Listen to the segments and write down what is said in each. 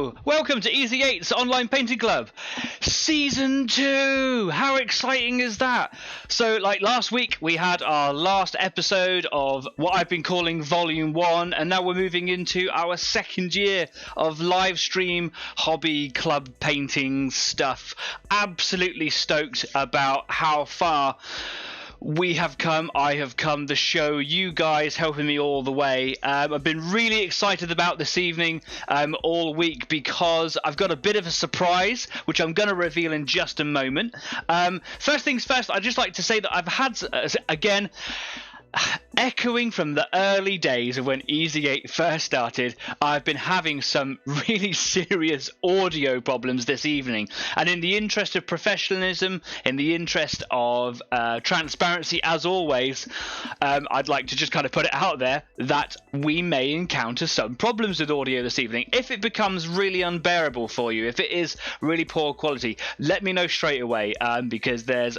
Hello! Welcome to Easy 8's Online Painting Club, Season 2! How exciting is that? So, like last week, we had our last episode of what I've been calling Volume 1, and now we're moving into our second year of live stream hobby club painting stuff. Absolutely stoked about how far we have come, I have come, the show, you guys helping me all the way. I've been really excited about this evening all week because I've got a bit of a surprise, which I'm going to reveal in just a moment. First things first, I'd just like to say that I've had, again, echoing from the early days of when Easy 8 first started, I've been having some really serious audio problems this evening. And in the interest of professionalism, in the interest of transparency, as always, I'd like to just kind of put it out there that we may encounter some problems with audio this evening. If it becomes really unbearable for you, if it is really poor quality, let me know straight away, because there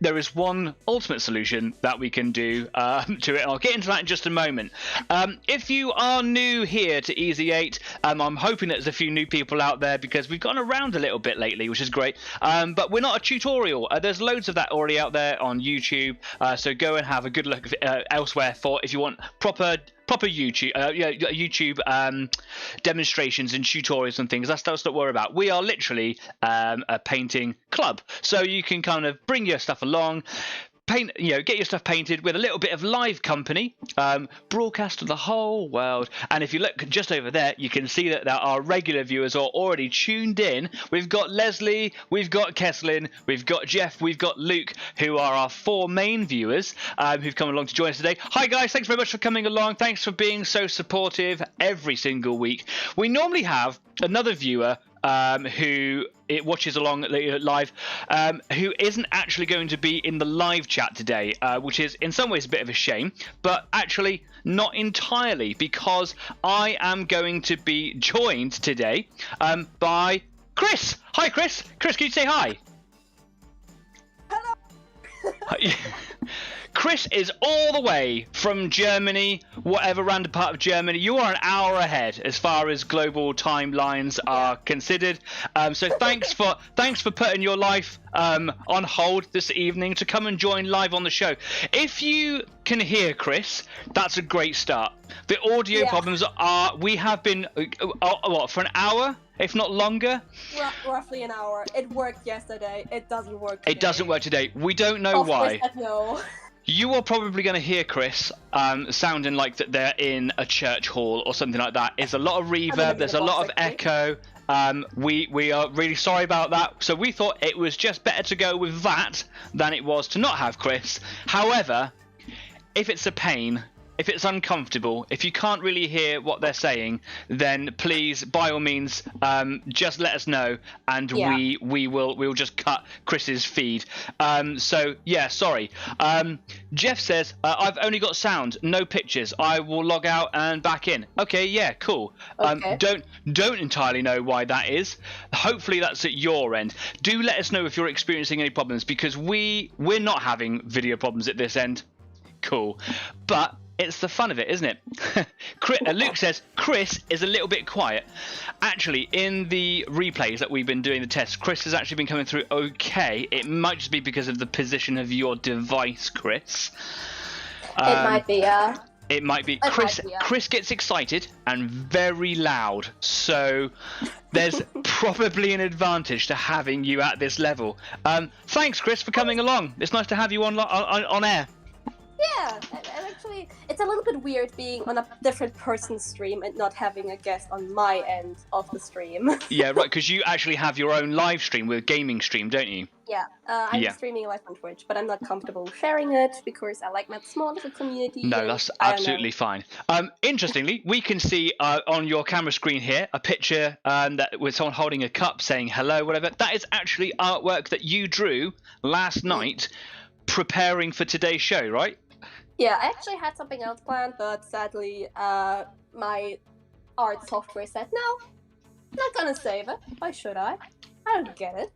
is one ultimate solution that we can do to it. I'll get into that in just a moment. If you are new here to Easy 8, I'm hoping that there's a few new people out there because we've gone around a little bit lately, which is great. But we're not a tutorial. There's loads of that already out there on YouTube, so go and have a good look elsewhere for if you want proper YouTube demonstrations and tutorials and things. That's what we're about. We are literally a painting club, so you can kind of bring your stuff along, paint, get your stuff painted with a little bit of live company, broadcast to the whole world. And if you look just over there, you can see that our regular viewers are already tuned in. We've got Leslie, we've got Kesslin, we've got Jeff, we've got Luke, who are our 4 main viewers who've come along to join us today. Hi guys, thanks very much for coming along. Thanks for being so supportive every single week. We normally have another viewer who watches along live, who isn't actually going to be in the live chat today, which is in some ways a bit of a shame, but actually not entirely, because I am going to be joined today by Chris. Hi Chris. Chris, can you say hi? Hello. Chris is all the way from Germany, whatever random part of Germany. You are an hour ahead as far as global timelines are considered. So thanks for putting your life on hold this evening to come and join live on the show. If you can hear Chris, that's a great start. The audio problems are, we have been, for an hour? If not longer? Roughly an hour. It worked yesterday. It doesn't work today. It doesn't work today. We don't know why. No. You are probably going to hear Chris sounding like that they're in a church hall or something like that. There's a lot of reverb. There's a lot of echo. We are really sorry about that. So we thought it was just better to go with that than it was to not have Chris. However, if it's a pain, if it's uncomfortable, if you can't really hear what they're saying, then please, by all means, just let us know, and we'll just cut Chris's feed. So yeah, sorry. Jeff says I've only got sound, no pictures. I will log out and back in. Okay, yeah, cool. Okay. Don't entirely know why that is. Hopefully that's at your end. Do let us know if you're experiencing any problems, because we're not having video problems at this end. Cool, but it's the fun of it, isn't it? Luke says Chris is a little bit quiet. Actually, in the replays that we've been doing the tests, Chris has actually been coming through okay. It might just be because of the position of your device, Chris. It might be, yeah. It might be. Chris gets excited and very loud, so there's probably an advantage to having you at this level. Thanks, Chris, for coming along. It's nice to have you on air. Yeah, and actually, it's a little bit weird being on a different person's stream and not having a guest on my end of the stream. Yeah, right, because you actually have your own live stream with gaming stream, don't you? Yeah, I'm streaming live on Twitch, but I'm not comfortable sharing it because I like my small little community. No, that's absolutely fine. Interestingly, we can see on your camera screen here a picture that with someone holding a cup saying hello, whatever. That is actually artwork that you drew last night preparing for today's show, right? Yeah, I actually had something else planned, but sadly, my art software said, no, I'm not gonna save it. Why should I? I don't get it.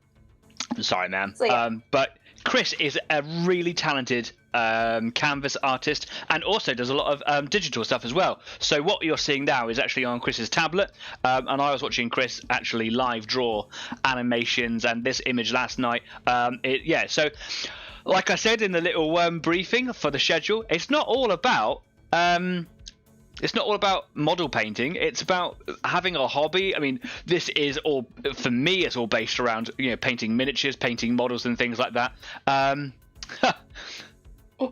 Sorry, man. So, yeah. But Chris is a really talented canvas artist and also does a lot of digital stuff as well. So what you're seeing now is actually on Chris's tablet, and I was watching Chris actually live draw animations and this image last night. So like I said in the little briefing for the schedule, it's not all about model painting. It's about having a hobby. I mean, this is all, for me, it's all based around, painting miniatures, painting models and things like that.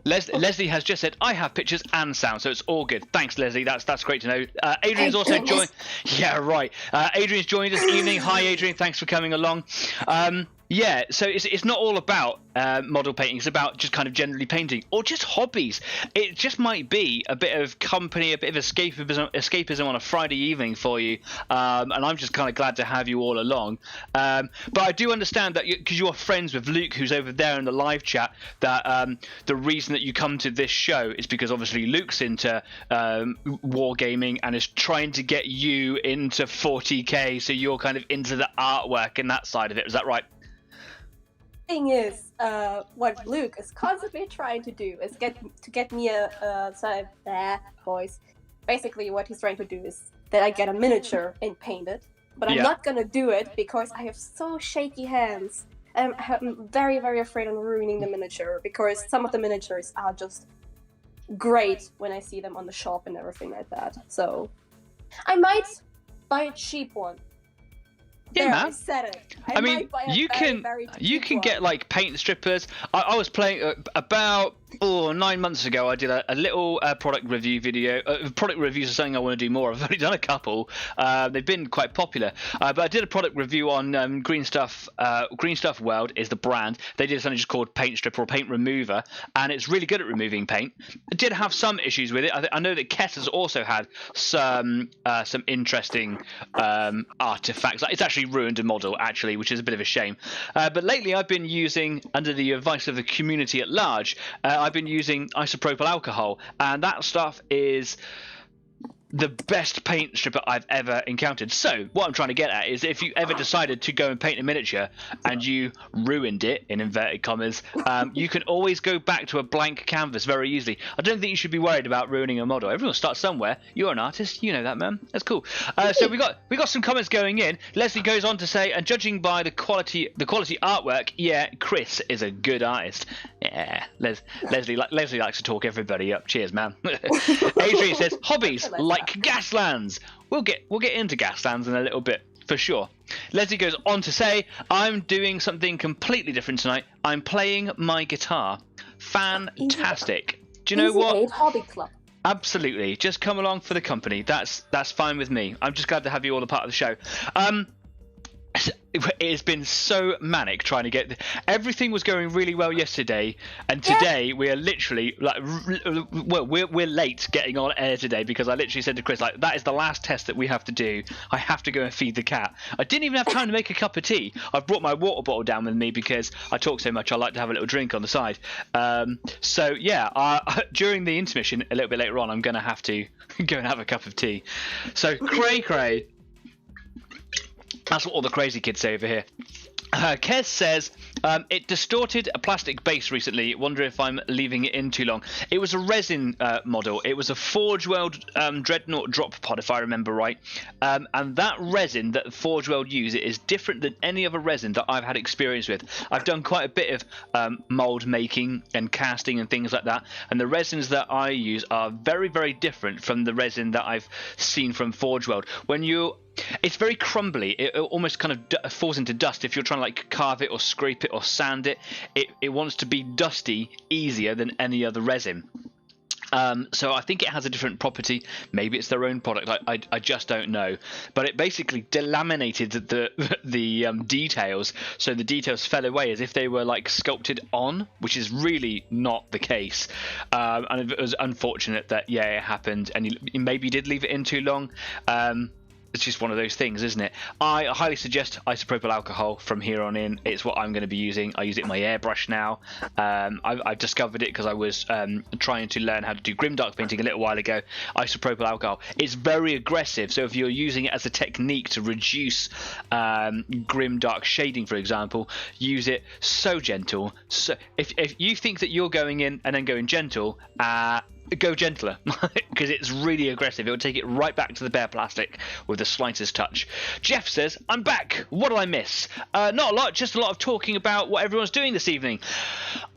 Leslie has just said, I have pictures and sound, so it's all good. Thanks, Leslie. That's great to know. Adrian's also joined. Yeah, right. Adrian's joined us. Evening. Hi, Adrian. Thanks for coming along. So it's not all about model painting. It's about just kind of generally painting or just hobbies. It just might be a bit of company, a bit of escapism on a Friday evening for you. And I'm just kind of glad to have you all along. But I do understand that because you're friends with Luke, who's over there in the live chat, that the reason that you come to this show is because obviously Luke's into wargaming and is trying to get you into 40k. So you're kind of into the artwork and that side of it. Is that right? Thing is, what Luke is constantly trying to do is get me boys. Basically, what he's trying to do is that I get a miniature and paint it, but I'm not gonna do it because I have so shaky hands. I'm very, very afraid of ruining the miniature because some of the miniatures are just great when I see them on the shop and everything like that. So I might buy a cheap one. Yeah, man. I said it. I mean, you can get like paint strippers. I was playing about 9 months ago. I did a little product review video. Product reviews are something I want to do more. I've only done a couple. They've been quite popular. But I did a product review on Green Stuff. Green Stuff World is the brand. They did something just called Paint Stripper or Paint Remover, and it's really good at removing paint. It did have some issues with it. I know that Kess has also had some interesting artifacts. It's actually ruined a model, actually, which is a bit of a shame. But lately I've been using, under the advice of the community at large, I've been using isopropyl alcohol, and that stuff is the best paint stripper I've ever encountered. So what I'm trying to get at is, if you ever decided to go and paint a miniature and you ruined it, in inverted commas, you can always go back to a blank canvas very easily. I don't think you should be worried about ruining a model. Everyone starts somewhere. You're an artist, you know that, man. That's cool. So we got some comments going in. Leslie goes on to say, and judging by the quality artwork, yeah, Chris is a good artist. Yeah, Leslie likes to talk everybody up. Cheers, man. Adrian says, hobbies like Gaslands. We'll get into Gaslands in a little bit for sure. Leslie goes on to say, I'm doing something completely different tonight. I'm playing my guitar. Fantastic. Do you know what? Hobby club. Absolutely. Just come along for the company. That's fine with me. I'm just glad to have you all a part of the show. It has been so manic trying to get everything was going really well yesterday, and today we are literally we're late getting on air today because I literally said to Chris, like, that is the last test that we have to do. I have to go and feed the cat. I didn't even have time to make a cup of tea. I've brought my water bottle down with me because I talk so much. I like to have a little drink on the side. During the intermission a little bit later on, I'm gonna have to go and have a cup of tea. So cray. That's what all the crazy kids say over here. Kez says, it distorted a plastic base recently. Wonder if I'm leaving it in too long. It was a resin model. It was a Forge World Dreadnought drop pod, if I remember right. And that resin that Forge World use is different than any other resin that I've had experience with. I've done quite a bit of mold making and casting and things like that. And the resins that I use are very, very different from the resin that I've seen from Forge World. It's very crumbly. It almost kind of falls into dust if you're trying to like carve it or scrape it or sand it. It wants to be dusty easier than any other resin. So I think it has a different property. Maybe it's their own product. I just don't know. But it basically delaminated the details, so the details fell away as if they were like sculpted on, which is really not the case. And it was unfortunate that it happened, and he maybe did leave it in too long. it's just one of those things, isn't it? I highly suggest isopropyl alcohol from here on in. It's what I'm going to be using. I use it in my airbrush now. I've discovered it because I was trying to learn how to do grimdark painting a little while ago. Isopropyl alcohol. It's very aggressive, so if you're using it as a technique to reduce grimdark shading, for example, use it so gentle. So if you think that you're going in and then going gentle, go gentler, because it's really aggressive. It will take it right back to the bare plastic with the slightest touch. Jeff says, I'm back. What did I miss? Not a lot, just a lot of talking about what everyone's doing this evening.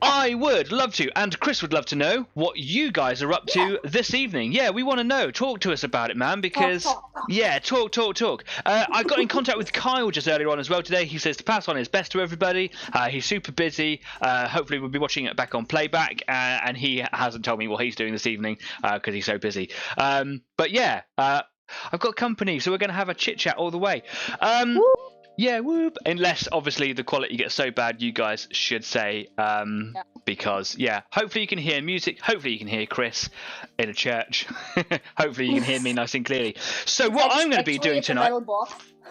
I would love to, and Chris would love to know what you guys are up to this evening. Yeah, we want to know. Talk to us about it, man, because... Talk. I got in contact with Kyle just earlier on as well today. He says to pass on his best to everybody. He's super busy. Hopefully we'll be watching it back on playback, and he hasn't told me what he's doing this evening because he's so busy. But yeah, I've got company, so we're going to have a chit chat all the way. Yeah, whoop. Unless obviously the quality gets so bad, you guys should say because hopefully you can hear music. Hopefully you can hear Chris in a church. Hopefully you can hear me nice and clearly. So what I'm going to be doing tonight,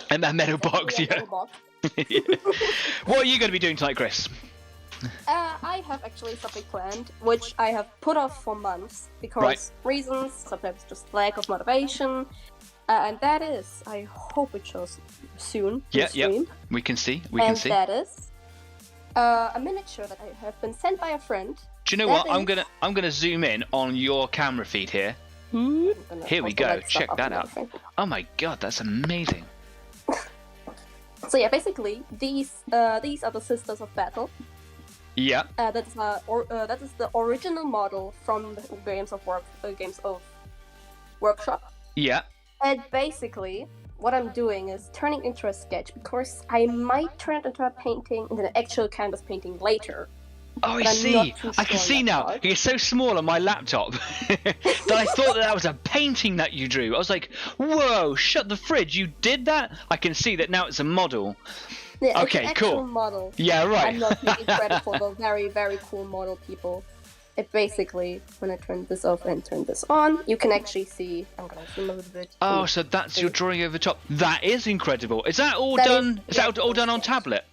and that metal box, What are you going to be doing tonight, Chris? I have actually something planned, which I have put off for months because reasons, sometimes just lack of motivation, and that is, I hope it shows soon. Yeah, we can see. That is a miniature that I have been sent by a friend. Do you know what? I'm gonna zoom in on your camera feed here. Here we go. Check that out. Oh my god, that's amazing. So yeah, basically these are the Sisters of Battle. Yeah. That is the original model from the Games of Workshop. Yeah. And basically, what I'm doing is turning into a sketch because I might turn it into a painting and an actual canvas painting later. Oh, I see. I can see now. It's so small on my laptop that I thought that was a painting that you drew. I was like, whoa, shut the fridge. You did that? I can see that now it's a model. Yeah, okay, it's an actual cool. Model. Yeah, right. I'm not taking credit for the very, very cool model, people. It basically, when I turn this off and turn this on, you can actually see. I'm gonna zoom a little bit. Oh, so that's your drawing over the top. That is incredible. Is that all done? Is that all done on tablet?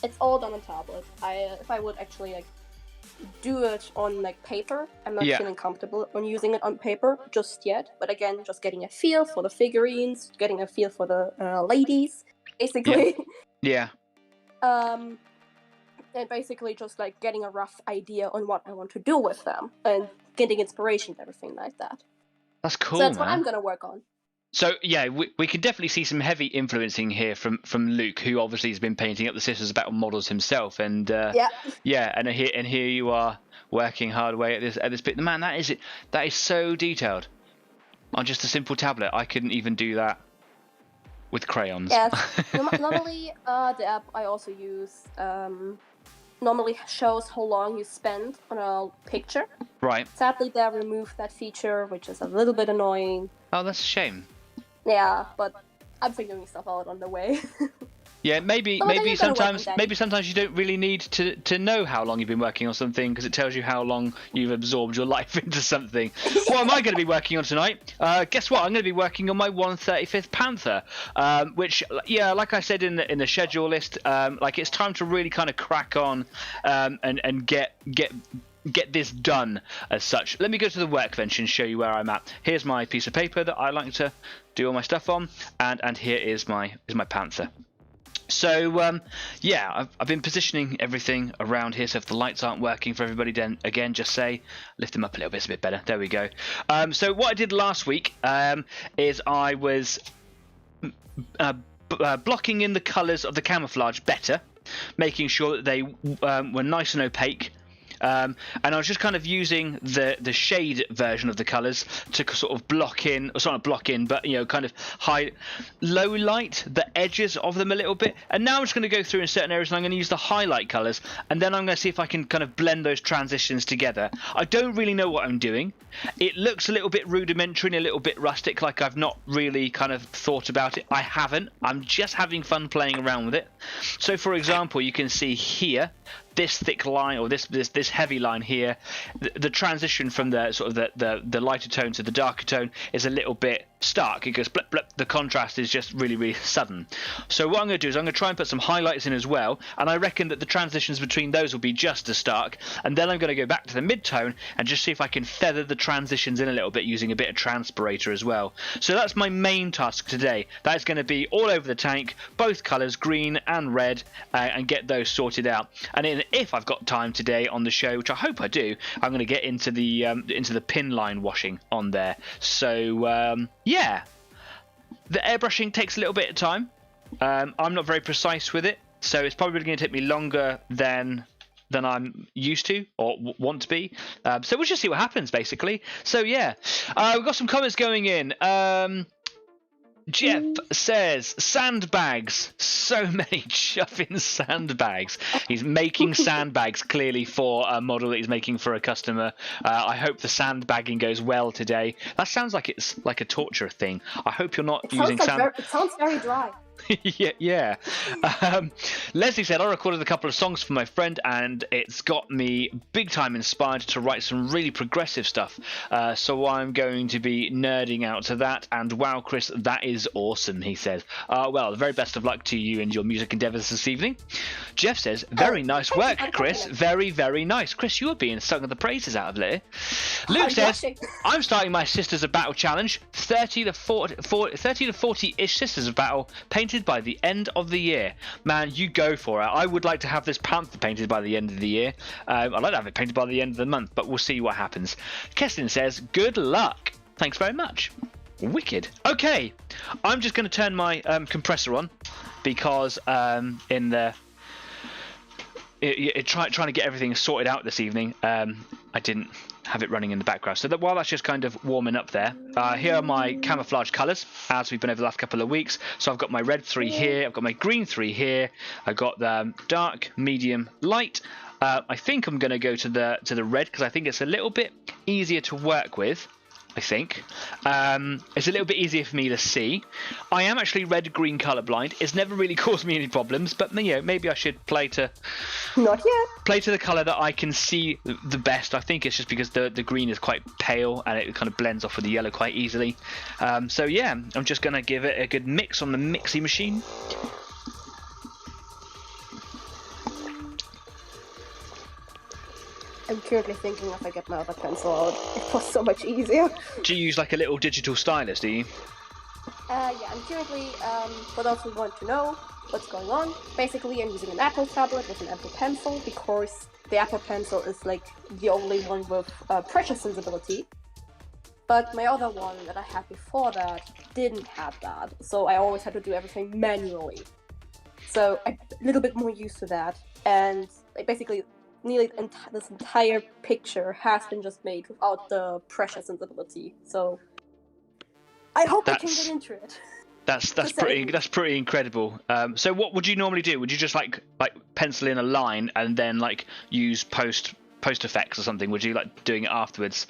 It's all done on tablet. If I would actually do it on paper, I'm not feeling comfortable on using it on paper just yet. But again, just getting a feel for the figurines, getting a feel for the ladies, basically. Yeah. And basically just getting a rough idea on what I want to do with them and getting inspiration and everything like that. That's cool. So that's what I'm gonna work on. So yeah, we can definitely see some heavy influencing here from Luke, who obviously has been painting up the Sisters of Battle models himself, and and here you are working hard away at this bit. Man, that is so detailed on just a simple tablet. I couldn't even do that with crayons. Yes. Normally, the app I also use normally shows how long you spend on a picture. Right. Sadly, they removed that feature, which is a little bit annoying. Oh, that's a shame. Yeah, but I'm figuring stuff out on the way. Yeah, maybe sometimes you don't really need to know how long you've been working on something, because it tells you how long you've absorbed your life into something. What am I going to be working on tonight? Guess what? I'm going to be working on my 1/35th Panther, which, like I said in the schedule list, it's time to really kind of crack on and get this done as such. Let me go to the workbench and show you where I'm at. Here's my piece of paper that I like to do all my stuff on, and here is my Panther. So I've been positioning everything around here, so if the lights aren't working for everybody, then again just say lift them up a little bit, it's a bit better. There we go. So what I did last week is I was blocking in the colours of the camouflage better, making sure that they were nice and opaque. And I was just kind of using the shade version of the colours to sort of block in, or sort of block in, but kind of low light the edges of them a little bit. And now I'm just going to go through in certain areas and I'm going to use the highlight colours, and then I'm going to see if I can kind of blend those transitions together. I don't really know what I'm doing. It looks a little bit rudimentary and a little bit rustic, like I've not really kind of thought about it. I haven't. I'm just having fun playing around with it. So for example, you can see here, this thick line, or this heavy line here, the transition from the sort of the lighter tone to the darker tone is a little bit stark. It goes blip, blip. The contrast is just really, really sudden. So what I'm going to do is I'm going to try and put some highlights in as well, and I reckon that the transitions between those will be just as stark. And then I'm going to go back to the mid-tone and just see if I can feather the transitions in a little bit using a bit of transpirator as well. So that's my main task today. That is going to be all over the tank, both colours, green and red, and get those sorted out. And then if I've got time today on the show, which I hope I do, I'm going to get into the pin line washing on there. So yeah, the airbrushing takes a little bit of time. I'm not very precise with it, so it's probably going to take me longer than I'm used to or want to be. So we'll just see what happens, basically. So yeah, we've got some comments going in. Jeff says sandbags, so many chuffing sandbags. He's making sandbags clearly for a model that he's making for a customer. I hope the sandbagging goes well today. That sounds like it's like a torture thing. I hope you're not using sand. It sounds very dry. yeah. Leslie said, I recorded a couple of songs for my friend and it's got me big time inspired to write some really progressive stuff. So I'm going to be nerding out to that. And wow, Chris, that is awesome, he says. Well, the very best of luck to you and your music endeavours this evening. Jeff says, very nice work, Chris. Very, very nice. Chris, you are being sung the praises out of there. Luke says, I'm starting my Sisters of Battle challenge. 30 to 40-ish Sisters of Battle painted by the end of the year. Man, you go for it. I would like to have this Panther painted by the end of the year. I'd like to have it painted by the end of the month, but we'll see what happens. Keston says, good luck. Thanks very much. Wicked. Okay, I'm just going to turn my compressor on because trying to get everything sorted out this evening, I didn't have it running in the background. So that while that's just kind of warming up there, here are my camouflage colours as we've been over the last couple of weeks. So I've got my red 3 here, I've got my green 3 here, I've got the dark, medium, light. I think I'm going to go to the red because I think it's a little bit easier to work with. I think it's a little bit easier for me to see. I am actually red-green colourblind. It's never really caused me any problems, but you know, maybe I should play to the colour that I can see the best. I think it's just because the green is quite pale and it kind of blends off with the yellow quite easily. So yeah, I'm just going to give it a good mix on the mixie machine. I'm currently thinking if I get my other pencil out, it was so much easier. Do you use like a little digital stylus, do you? Yeah, I'm currently, for those who want to know what's going on, basically I'm using an Apple tablet with an Apple Pencil because the Apple Pencil is like the only one with pressure sensibility. But my other one that I had before that didn't have that, so I always had to do everything manually. So I'm a little bit more used to that, and basically nearly this entire picture has been just made without the pressure sensibility. So I hope I can get into it. That's pretty incredible. So what would you normally do? Would you just like pencil in a line and then like use post effects or something? Would you like doing it afterwards?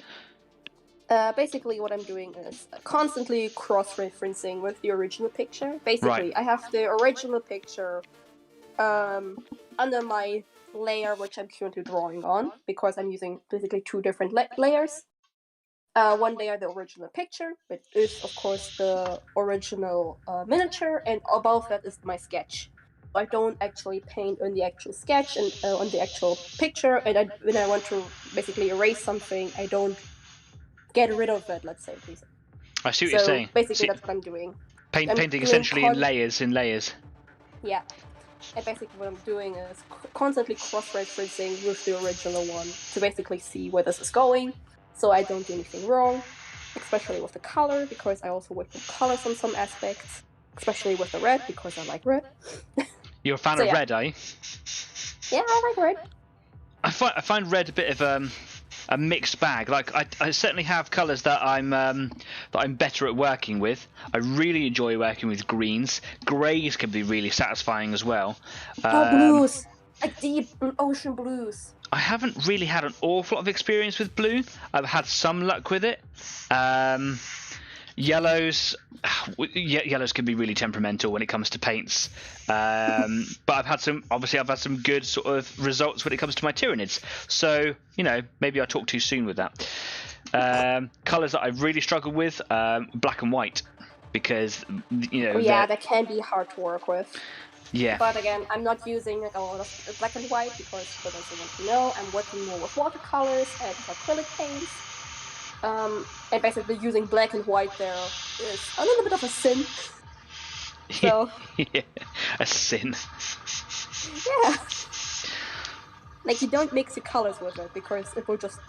Basically what I'm doing is constantly cross-referencing with the original picture. Basically, right. I have the original picture under my layer which I'm currently drawing on because I'm using basically 2 different layers. One layer, the original picture, which is of course the original miniature, and above that is my sketch. I don't actually paint on the actual sketch and on the actual picture, and when I want to basically erase something, I don't get rid of it, let's say, please. I see what you're saying. Basically that's what I'm doing. Painting essentially in layers. Yeah. And basically what I'm doing is constantly cross-referencing with the original one to basically see where this is going, so I don't do anything wrong, especially with the color, because I also work with colors on some aspects, especially with the red, because I like red. You're a fan of red, are you? Yeah, I like red. I find red a bit of a mixed bag. Like I certainly have colours that I'm better at working with. I really enjoy working with greens. Greys can be really satisfying as well. Blues, like deep ocean blues. I haven't really had an awful lot of experience with blue. I've had some luck with it. Yellows can be really temperamental when it comes to paints, but I've had some good sort of results when it comes to my Tyranids. So maybe I talked too soon with that. Colours that I really struggle with, black and white, because Oh, yeah, that can be hard to work with. Yeah. But again, I'm not using like a lot of black and white because for those who want to know, I'm working more with watercolors and acrylic paints. And basically using black and white there is a little bit of a sin. So yeah, a sin. Yeah. Like, you don't mix your colors with it because it will just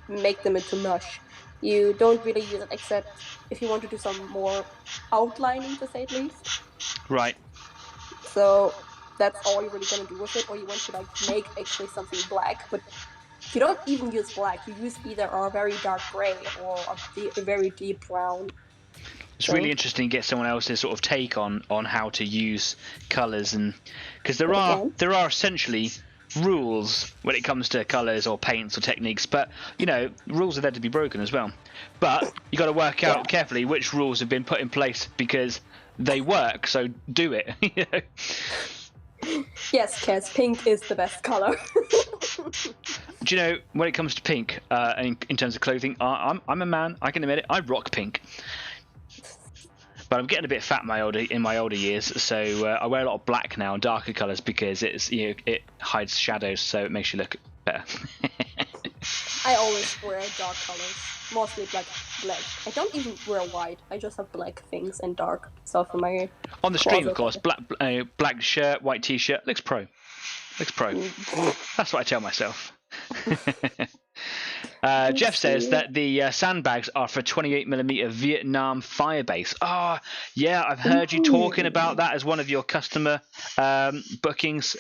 make them into mush. You don't really use it except if you want to do some more outlining, to say the least. Right. So that's all you're really gonna do with it, or you want to like make actually something black, but you don't even use black. You use either a very dark gray or a very deep brown. It's really interesting to get someone else's sort of take on how to use colours, and because there are essentially rules when it comes to colours or paints or techniques, but rules are there to be broken as well. But you got to work out carefully which rules have been put in place because they work, so do it. Yes, because pink is the best color. Do you know, when it comes to pink, in terms of clothing, I'm a man, I can admit it, I rock pink. But I'm getting a bit fat in my older years, so I wear a lot of black now and darker colours because it hides shadows, so it makes you look better. I always wear dark colours, mostly black. I don't even wear white. I just have black things and dark stuff in my on the stream, of course. Black shirt, white t-shirt, looks pro. Looks pro. That's what I tell myself. Jeff says that the sandbags are for 28mm Vietnam Firebase. Oh, yeah, I've heard you talking about that as one of your customer bookings,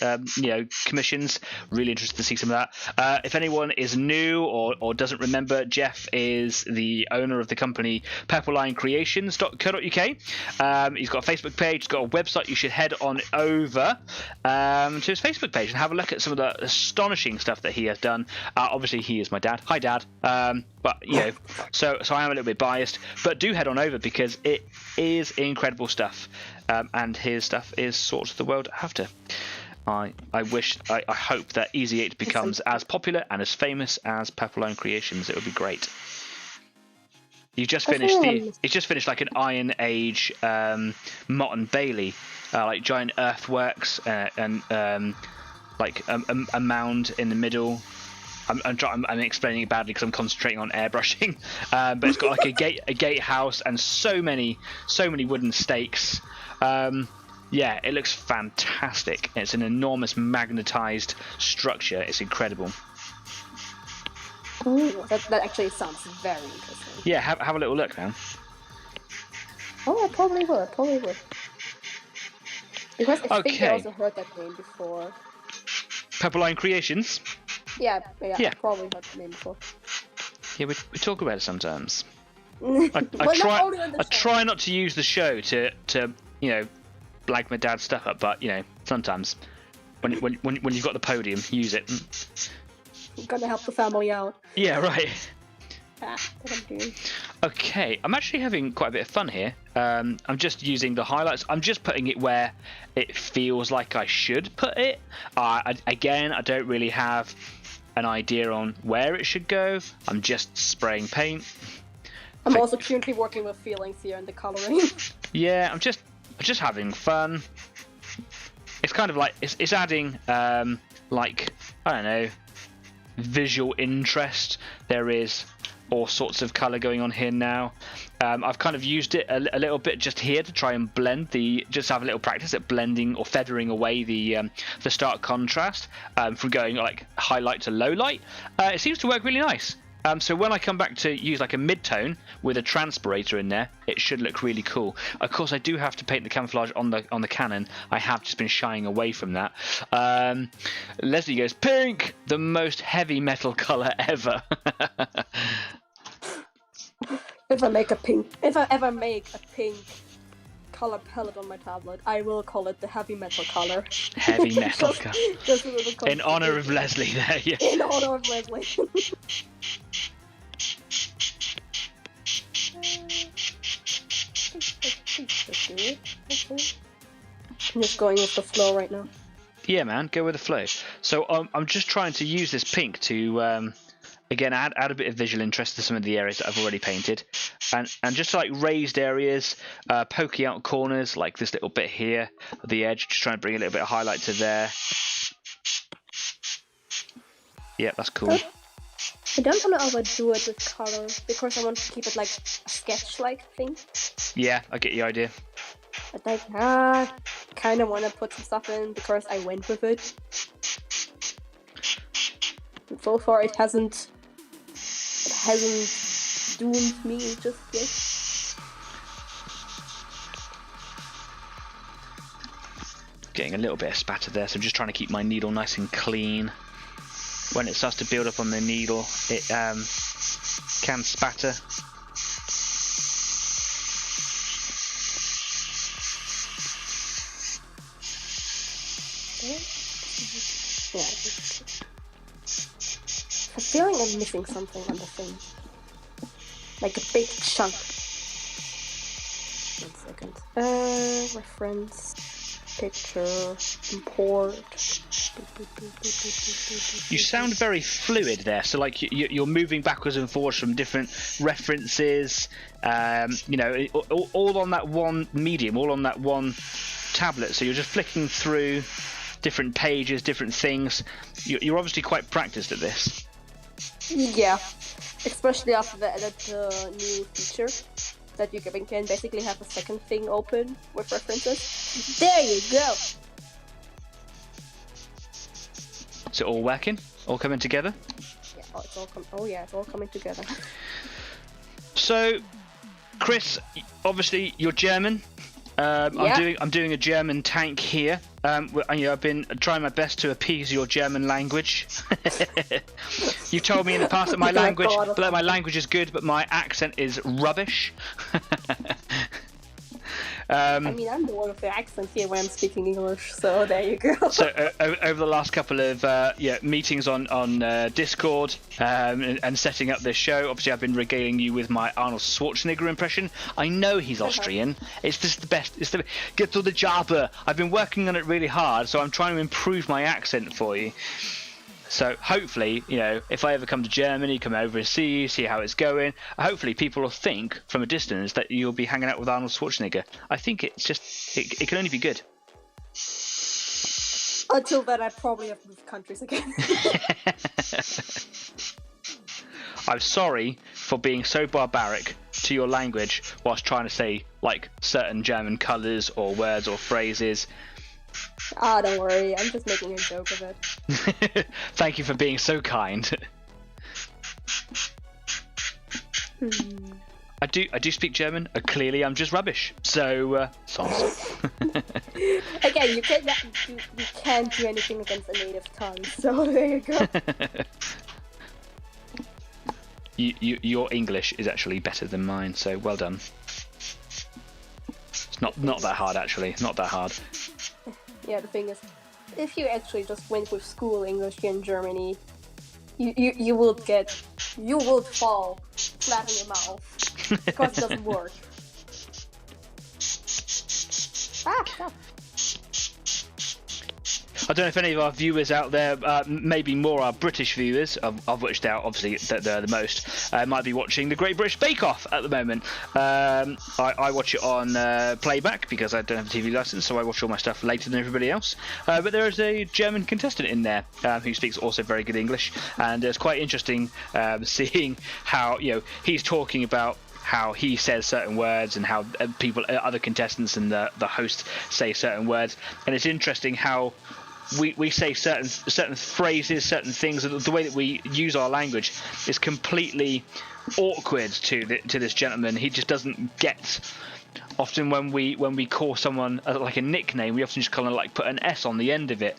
commissions. Really interested to see some of that. If anyone is new or doesn't remember, Jeff is the owner of the company purplelinecreations.co.uk. He's got a Facebook page, he's got a website. You should head on over to his Facebook page and have a look at some of the astonishing stuff that he has done. Obviously, he is my dad. Hi, Dad. But so I am a little bit biased, but do head on over because it is incredible stuff, and his stuff is sort of the world after. I hope that Easy 8 becomes as popular and as famous as Purple Creations. It would be great. He's just finished like an Iron Age Mott and Bailey, like giant earthworks and like a mound in the middle. I'm explaining it badly because I'm concentrating on airbrushing, but it's got like a gatehouse and so many wooden stakes. Yeah, it looks fantastic. It's an enormous magnetized structure. It's incredible. Ooh, that actually sounds very interesting. Yeah, have a little look now. Oh, I probably would. Because I think I also heard that name before. Purple Creations? Yeah, I probably heard the name before. Yeah, we talk about it sometimes. I try not to use the show to blag my dad's stuff up, but sometimes when you've got the podium, use it. You're gonna help the family out. Yeah, right. What I'm doing. Okay, I'm actually having quite a bit of fun here. I'm just using the highlights. I'm just putting it where it feels like I should put it. I don't really have an idea on where it should go. I'm just spraying paint. I'm also currently working with feelings here in the coloring. Yeah, I'm just having fun. It's kind of like it's adding like, I don't know, visual interest. There is all sorts of colour going on here now. I've kind of used it a little bit just here to try and blend just have a little practice at blending or feathering away the stark contrast from going like highlight to low light. It seems to work really nice. So when I come back to use like a mid-tone with a transpirator in there, it should look really cool. Of course, I do have to paint the camouflage on the Canon. I have just been shying away from that. Leslie goes, pink, the most heavy metal colour ever. If I ever make a pink color palette on my tablet, I will call it the heavy metal color. Heavy metal color. In honor of Leslie there, yeah. In honor of Leslie. I'm just going with the flow right now. Yeah, man, go with the flow. So I'm just trying to use this pink to again, add a bit of visual interest to some of the areas that I've already painted, and just like raised areas, poking out corners like this little bit here at the edge, just trying to bring a little bit of highlight to there. Yeah, that's cool. I don't want to overdo it with color because I want to keep it like a sketch-like thing. Yeah, I get your idea. But like, kind of want to put some stuff in because I went with it. And so far, it hasn't doomed me just yet. Getting a little bit of spatter there, so I'm just trying to keep my needle nice and clean. When it starts to build up on the needle, it can spatter. Yeah. I'm feeling I'm missing something on the thing. Like a big chunk. 1 second. Reference. Picture. Import. You sound very fluid there, so like you're moving backwards and forwards from different references, you know, all on that one medium, all on that one tablet, so you're just flicking through different pages, different things. You're obviously quite practiced at this. Yeah, especially after they added the new feature that you can basically have a second thing open with references. There you go! Is it all working? All coming together? Yeah, it's all coming together. So, Chris, obviously you're German. Yeah. I'm doing a German tank here. I've been trying my best to appease your German language. You've told me in the past that my language is good, but my accent is rubbish. I mean, I'm the one with the accent here when I'm speaking English, so there you go. So over the last couple of meetings on Discord and setting up this show, obviously I've been regaling you with my Arnold Schwarzenegger impression. I know he's Austrian. It's just the best. It's the get to the job. I've been working on it really hard, so I'm trying to improve my accent for you. So hopefully, you know, if I ever come to Germany, come over and see how it's going, hopefully people will think from a distance that you'll be hanging out with Arnold Schwarzenegger. I think it's just, it can only be good. Until then, I probably have moved countries again. I'm sorry for being so barbaric to your language whilst trying to say, like, certain German colours or words or phrases. Don't worry, I'm just making a joke of it. Thank you for being so kind. I do speak German. Clearly, I'm just rubbish. So, sans. Again, you can't do anything against a native tongue. So there you go. Your English is actually better than mine. So well done. It's not that hard actually. Not that hard. Yeah, the thing is, if you actually just went with school English here in Germany, you will fall flat in your mouth because it doesn't work. Stop. I don't know if any of our viewers out there, maybe more our British viewers, of which there are obviously they're the most, might be watching the Great British Bake Off at the moment. I watch it on playback because I don't have a TV license, so I watch all my stuff later than everybody else. But there is a German contestant in there who speaks also very good English, and it's quite interesting seeing how he's talking about how he says certain words and how other contestants and the host say certain words, and it's interesting how we say certain phrases, certain things. The way that we use our language is completely awkward to this gentleman. He just doesn't get. Often when we call someone like a nickname, we often just kind of like put an S on the end of it.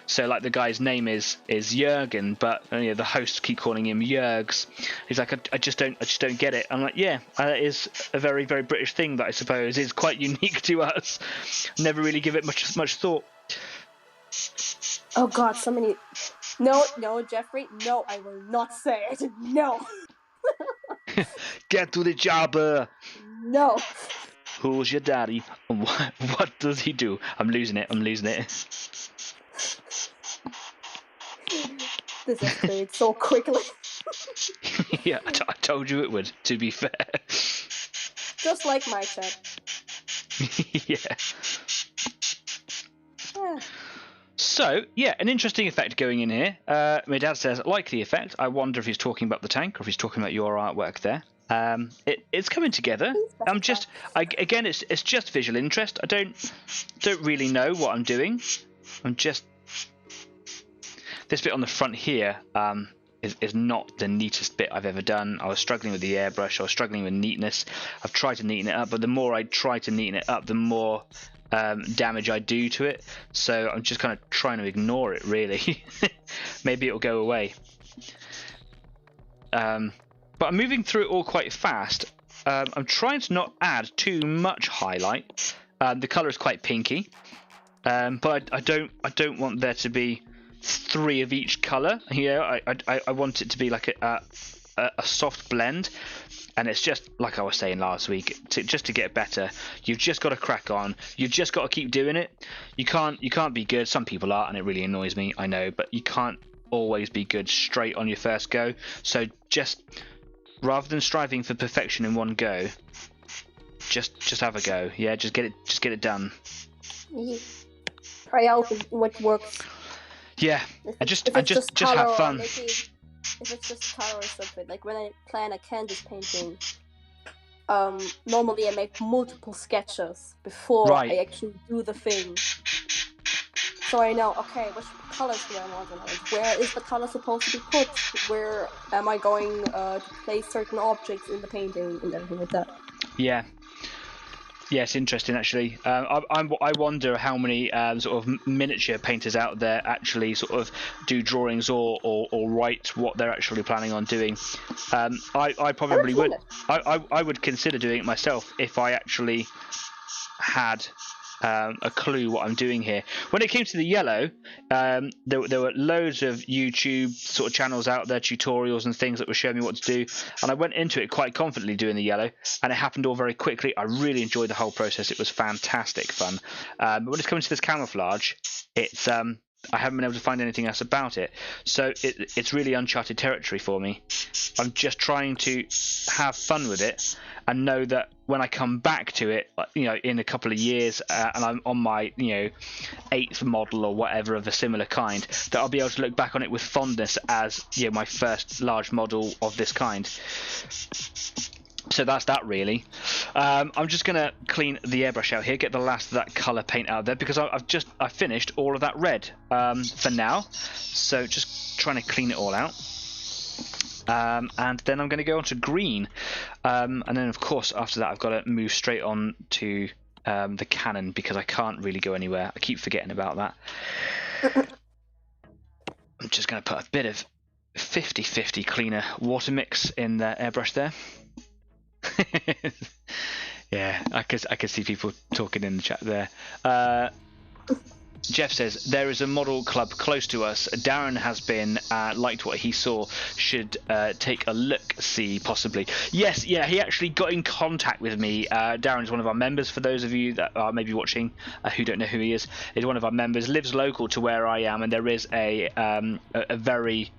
So like the guy's name is Jürgen, but the hosts keep calling him Jürgs. He's like, I just don't get it. I'm like, yeah, that is a very, very British thing that I suppose is quite unique to us. Never really give it much thought. Oh God, so many. No, Jeffrey. No, I will not say it. No. Get to the job. No. Who's your daddy? What does he do? I'm losing it. This escalated so quickly. Yeah, I told you it would, to be fair. Just like my chat. Yeah. So, yeah, an interesting effect going in here. My dad says, likely effect. I wonder if he's talking about the tank or if he's talking about your artwork there. It's coming together. Again, it's just visual interest. I don't really know what I'm doing. I'm just... This bit on the front here is not the neatest bit I've ever done. I was struggling with the airbrush. I was struggling with neatness. I've tried to neaten it up, but the more I try to neaten it up, the more damage I do to it. So I'm just kind of trying to ignore it, really. Maybe it'll go away. But I'm moving through it all quite fast. I'm trying to not add too much highlight. The colour is quite pinky, but I don't want there to be 3 of each colour. You know, I want it to be like a soft blend. And it's just like I was saying last week, just to get better, you've just got to crack on. You've just got to keep doing it. You can't be good. Some people are, and it really annoys me, I know, but you can't always be good straight on your first go. So just rather than striving for perfection in one go, just have a go. Yeah, just get it done. Try out what works. Yeah, and just have fun. If it's just color or something, like when I plan a canvas painting, normally I make multiple sketches before I actually do the thing. So I know, okay, which colors do I want? Where is the color supposed to be put? Where am I going to place certain objects in the painting and everything like that? Yeah. Yeah, it's interesting actually. I wonder how many sort of miniature painters out there actually sort of do drawings or write what they're actually planning on doing. I probably would. I would consider doing it myself if I actually had a clue what I'm doing here. When it came to the yellow, there were loads of YouTube sort of channels out there, tutorials and things that were showing me what to do, and I went into it quite confidently doing the yellow, and it happened all very quickly. I really enjoyed the whole process. It was fantastic fun. But when it's coming to this camouflage, it's I haven't been able to find anything else about it, so it's really uncharted territory for me. I'm just trying to have fun with it and know that when I come back to it, you know, in a couple of years, and I'm on my, you know, 8th model or whatever of a similar kind, that I'll be able to look back on it with fondness as, you know, my first large model of this kind. So that's that really. I'm just gonna clean the airbrush out here, get the last of that colour paint out there, because I've finished all of that red for now. So just trying to clean it all out. And then I'm going to go on to green, and then of course after that I've got to move straight on to the cannon, because I can't really go anywhere. I keep forgetting about that. I'm just going to put a bit of 50-50 cleaner water mix in the airbrush there. Yeah, I could see people talking in the chat there. Jeff says, there is a model club close to us. Darren has been, liked what he saw, should take a look, see, possibly. Yes, yeah, he actually got in contact with me. Darren's one of our members, for those of you that are maybe watching who don't know who he is. He's one of our members, lives local to where I am, and there is a very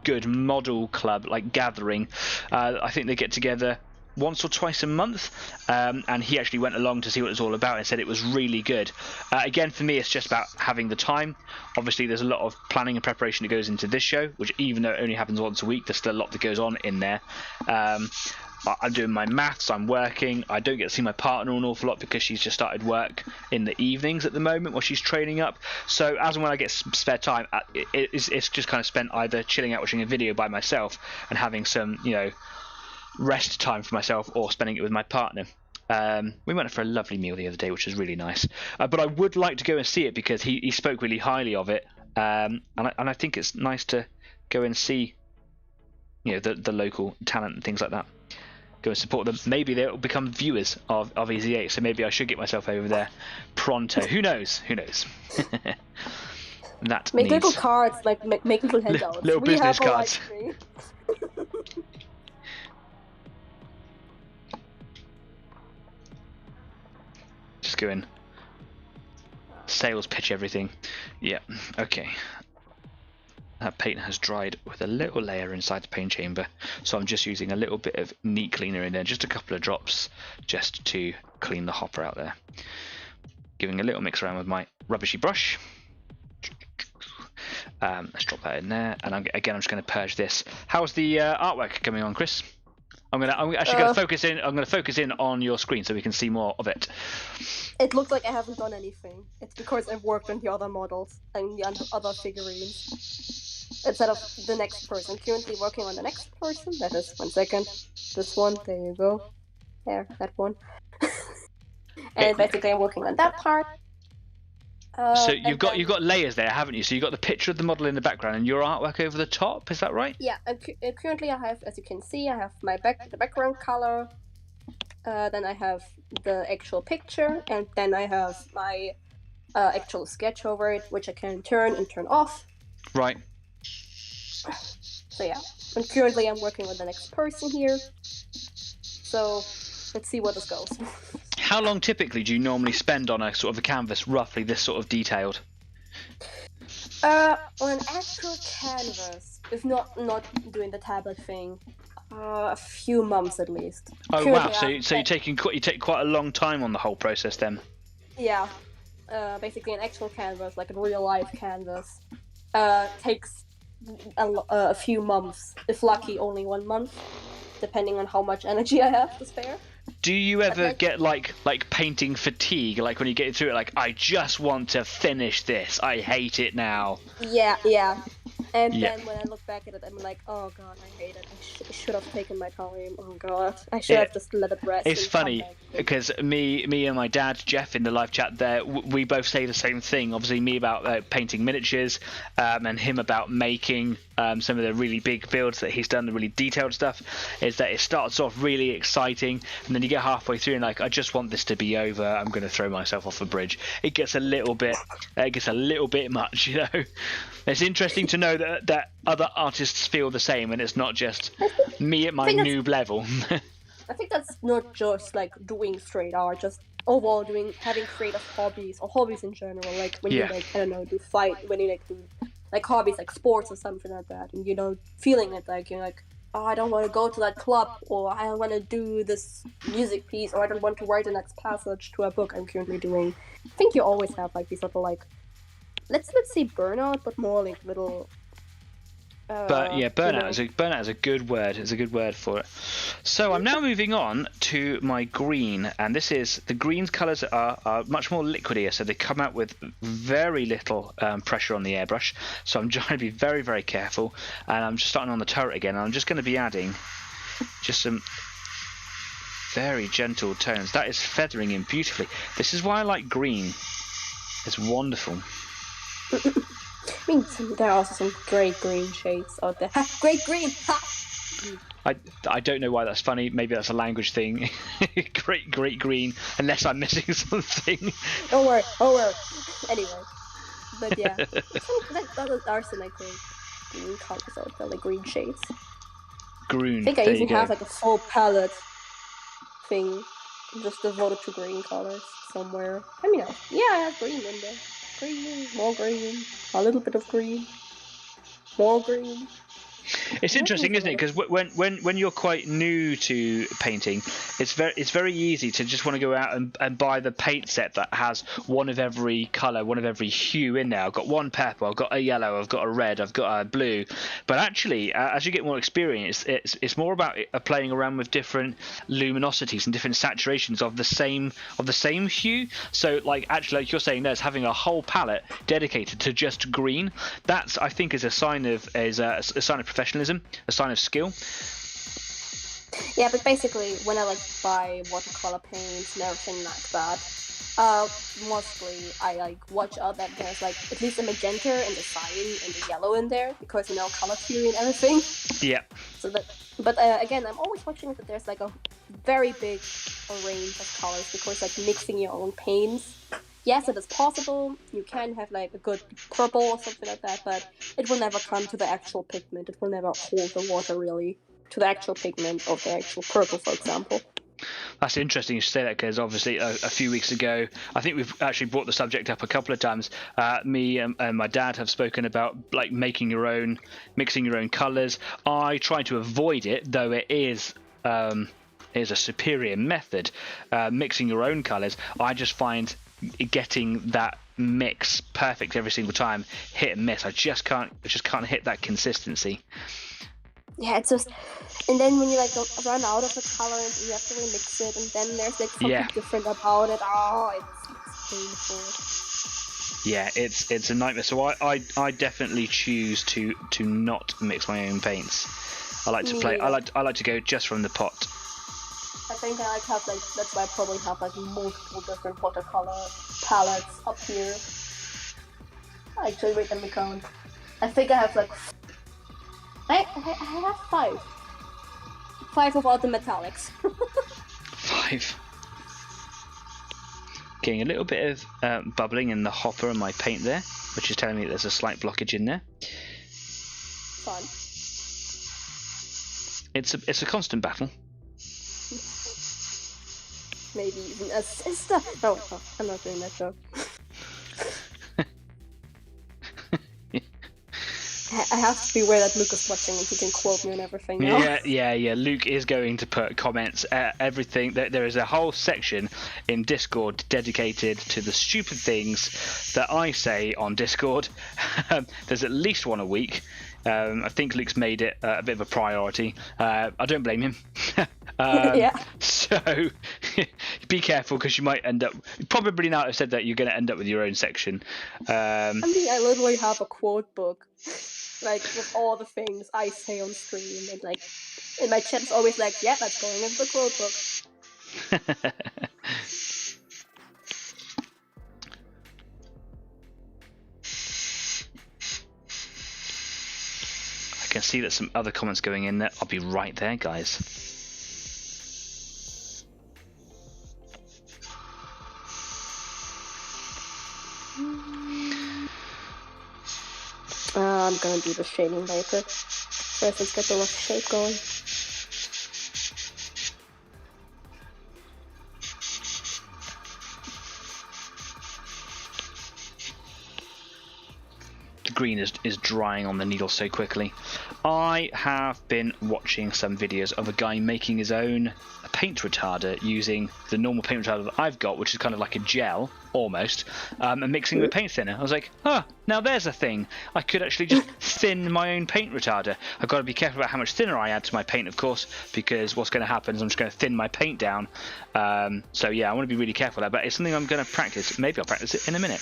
good model club, like gathering. I think they get together once or twice a month, and he actually went along to see what it was all about and said it was really good. Again, for me, it's just about having the time. Obviously, there's a lot of planning and preparation that goes into this show, which even though it only happens once a week, there's still a lot that goes on in there. I'm doing my maths, I'm working. I don't get to see my partner an awful lot because she's just started work in the evenings at the moment while she's training up. So as and when I get some spare time, it's just kind of spent either chilling out watching a video by myself and having some, you know, rest time for myself, or spending it with my partner. We went for a lovely meal the other day, which was really nice. But I would like to go and see it because he spoke really highly of it, and I think it's nice to go and see, you know, the local talent and things like that. Go and support them. Maybe they'll become viewers of Easy 8, so maybe I should get myself over there pronto. Who knows? Who knows? That make little cards, like make little handouts. Little business cards. Just go in. Sales pitch everything. Yeah, okay. That paint has dried with a little layer inside the paint chamber, so I'm just using a little bit of neat cleaner in there, just a couple of drops, just to clean the hopper out there. Giving a little mix around with my rubbishy brush. Let's drop that in there, and I'm just going to purge this. How's the artwork coming on, Chris? I'm actually going to focus in. I'm going to focus in on your screen so we can see more of it. It looks like I haven't done anything. It's because I've worked on the other models and the other figurines instead of the next person. I'm currently working on the next person. That is 1 second. This one. There you go. There, that one. And basically, I'm working on that part. So you've got layers there, haven't you? So you've got the picture of the model in the background and your artwork over the top. Is that right? Yeah. Currently, I have, as you can see, I have the background color. Then I have the actual picture, and then I have my actual sketch over it, which I can turn and turn off. Right. So yeah, and currently I'm working with the next person here. So let's see where this goes. How long typically do you normally spend on a sort of a canvas, roughly this sort of detailed? On an actual canvas, if not doing the tablet thing, a few months at least. Oh currently, wow! So you take quite a long time on the whole process then. Yeah. Basically, an actual canvas, like a real life canvas, takes a few months. If lucky, only 1 month, depending on how much energy I have to spare. Do you ever get like painting fatigue, like when you get through it, like I just want to finish this, I hate it now? Yeah. And then when I look back at it, I'm like, oh god, I hate it. I should have taken my time. Oh god, I should have just let it rest. It's funny because me and my dad, Jeff, in the live chat there, we both say the same thing. Obviously, me about painting miniatures, and him about making some of the really big builds that he's done, the really detailed stuff. Is that it starts off really exciting, and then you get halfway through and like, I just want this to be over. I'm going to throw myself off a bridge. It gets a little bit much, you know. It's interesting to know that other artists feel the same, and it's not just me at my noob level. I think that's not just like doing straight art, just overall having creative hobbies or hobbies in general. Like when you like, I don't know, do fight, when you like do like hobbies like sports or something like that, and you know, feeling it like you're like, oh, I don't want to go to that club, or I don't want to do this music piece, or I don't want to write the next passage to a book I'm currently doing. I think you always have like these little like, let's say burnout, but more like little. But yeah, burnout is a good word. It's a good word for it. So I'm now moving on to my green, and the green's colours are much more liquidier, so they come out with very little pressure on the airbrush. So I'm trying to be very, very careful, and I'm just starting on the turret again. And I'm just going to be adding just some very gentle tones. That is feathering in beautifully. This is why I like green. It's wonderful. I mean, there are also some great green shades out there. Great green! Ha! I don't know why that's funny. Maybe that's a language thing. Great green, unless I'm missing something. Don't worry. Anyway. But yeah. That are some like green colors out there, like green shades. Green. I think I even have like a full palette thing just devoted to green colors somewhere. I mean, yeah, I have green in there. Green, more green, a little bit of green, more green. It's interesting, isn't it? Because when you're quite new to painting, it's very easy to just want to go out and buy the paint set that has one of every colour, one of every hue in there. I've got one purple, I've got a yellow, I've got a red, I've got a blue. But actually, as you get more experience, it's more about playing around with different luminosities and different saturations of the same hue. So like actually, like you're saying, there's having a whole palette dedicated to just green. That's, I think, is a sign of professionalism, a sign of skill. Yeah, but basically, when I like buy watercolor paints and everything like that, mostly I like watch out that there's like at least a magenta and the cyan and the yellow in there, because you know, color theory and everything. Yeah. So that, but again, I'm always watching that there's like a very big range of colors, because like mixing your own paints. Yes, it is possible. You can have like a good purple or something like that, but it will never come to the actual pigment. It will never hold the water really to the actual pigment of the actual purple, for example. That's interesting you should say that, because obviously a few weeks ago, I think we've actually brought the subject up a couple of times. Me and my dad have spoken about like mixing your own colours. I try to avoid it, though it is a superior method. Mixing your own colours, I just find getting that mix perfect every single time hit and miss. I just can't hit that consistency. Yeah, it's just, and then when you like run out of the color and you have to remix it, and then there's like something different about it. Oh, it's painful. Yeah, it's a nightmare. So I definitely choose to not mix my own paints. I like to play. I like to go just from the pot. I think I have like, that's why I probably have like multiple different watercolor palettes up here. Actually, wait, let me count. I think I have like I have 5. 5 of all the metallics. 5. Getting a little bit of bubbling in the hopper and my paint there, which is telling me there's a slight blockage in there. Fun. It's a constant battle. Maybe even a sister. No, I'm not doing that joke. I have to be aware that Luke is watching and he can quote me and everything now. Yeah. Luke is going to put comments, everything. There is a whole section in Discord dedicated to the stupid things that I say on Discord. There's at least one a week. I think Luke's made it a bit of a priority. I don't blame him. Yeah. So be careful, because you might end up. Probably now I've said that, you're going to end up with your own section. I mean, I literally have a quote book, like with all the things I say on stream, and like in my chat it's always like, yeah, that's going into the quote book. I can see that some other comments going in there. I'll be right there, guys. I'm gonna do the shading later. First, let's get the rough shape going. The green is drying on the needle so quickly. I have been watching some videos of a guy making his own paint retarder using the normal paint retarder that I've got, which is kind of like a gel almost, and mixing with paint thinner. I was like, now there's a thing. I could actually just thin my own paint retarder. I've got to be careful about how much thinner I add to my paint, of course, because what's going to happen is I'm just going to thin my paint down. So yeah, I want to be really careful of that, but it's something I'm going to practice. Maybe I'll practice it in a minute.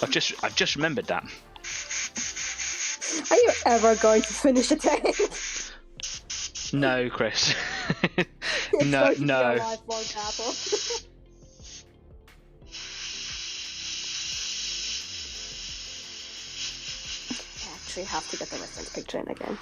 I've just remembered that. Are you ever going to finish a tank? No, Chris. It's no. going to be a lifelong battle. I actually have to get the reference picture in again.